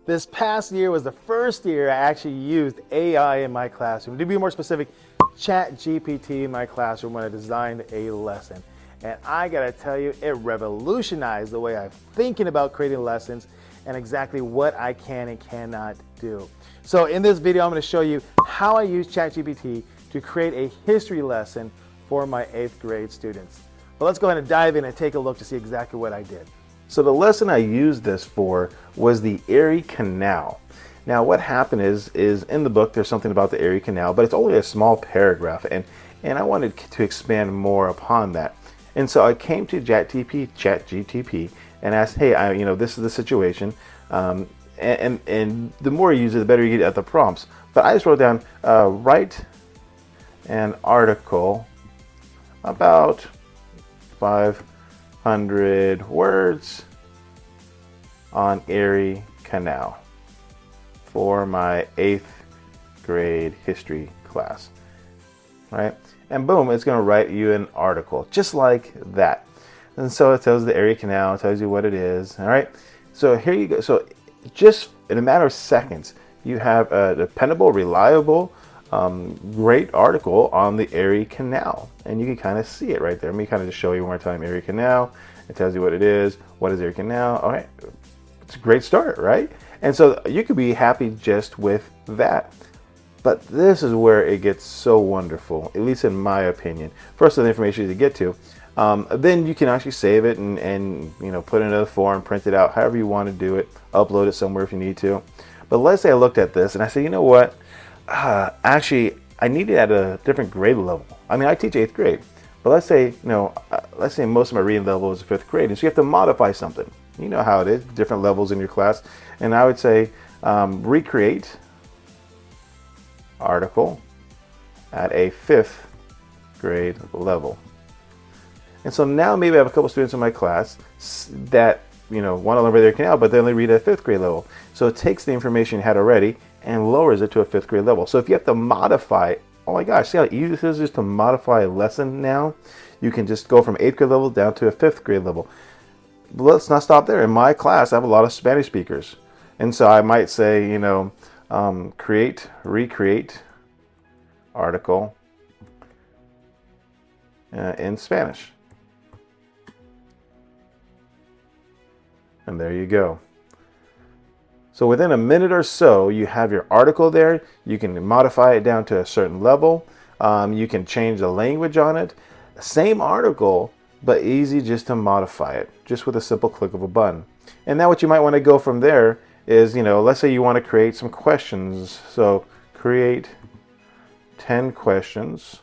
This past year was the first year I actually used AI in my classroom. To be more specific, ChatGPT in my classroom when I designed a lesson. And I gotta tell you, it revolutionized the way I'm thinking about creating lessons and exactly what I can and cannot do. So in this video, I'm gonna show you how I use ChatGPT to create a history lesson for my 8th grade students. Well, let's go ahead and dive in and take a look to see exactly what I did. So the lesson I used this for was the Erie Canal. Now what happened is in the book there's something about the Erie Canal, but it's only a small paragraph, and I wanted to expand more upon that. And so I came to ChatGPT and asked, hey, this is the situation, and the more you use it, the better you get at the prompts. But I just wrote down, write an article about 500 words on Erie Canal for my 8th grade history class, right? And boom, it's going to write you an article just like that. And so it tells the Erie Canal, it tells you what it is, all right? So here you go. So just in a matter of seconds, you have a dependable, reliable, great article on the Erie Canal, and you can kind of see it right there. Let me kind of just show you one more time. Erie Canal, it tells you what it is. What is Erie Canal? All right, it's a great start, right? And so you could be happy just with that. But this is where it gets so wonderful, at least in my opinion. First, the information to get to, then you can actually save it and put it in a form, print it out, however you want to do it, upload it somewhere if you need to. But let's say I looked at this and I said, you know what? Actually, I need it at a different grade level. I mean, I teach 8th grade, but let's say most of my reading level is 5th grade, and so you have to modify something. You know how it is, different levels in your class. And I would say, recreate article at a 5th grade level. And so now maybe I have a couple students in my class that want to learn Erie Canal, but they only read at a 5th grade level. So it takes the information you had already and lowers it to a 5th grade level. So if you have to modify, oh my gosh, see how easy this is just to modify a lesson now? You can just go from 8th grade level down to a 5th grade level. But let's not stop there. In my class, I have a lot of Spanish speakers. And so I might say, recreate article in Spanish. And there you go. So within a minute or so, you have your article there. You can modify it down to a certain level. You can change the language on it. Same article, but easy just to modify it, just with a simple click of a button. And now what you might want to go from there is, let's say you want to create some questions. So create 10 questions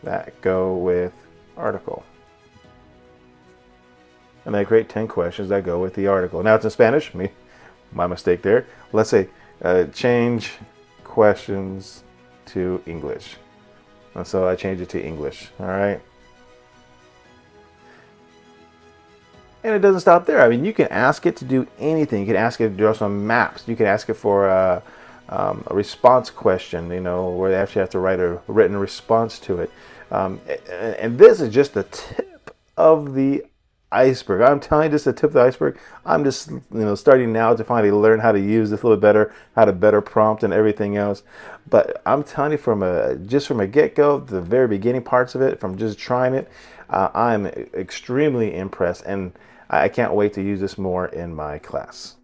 that go with article. And I create 10 questions that go with the article. Now it's in Spanish, my mistake there. Let's say change questions to English. And so I change it to English, all right? And it doesn't stop there. I mean, you can ask it to do anything. You can ask it to draw some maps. You can ask it for a response question, where they actually have to write a written response to it. And this is just the tip of the iceberg. I'm telling you, this is the tip of the iceberg. I'm just starting now to finally learn how to use this a little bit better, how to better prompt and everything else. But I'm telling you, from a get-go, the very beginning parts of it, from just trying it, I'm extremely impressed, and I can't wait to use this more in my class.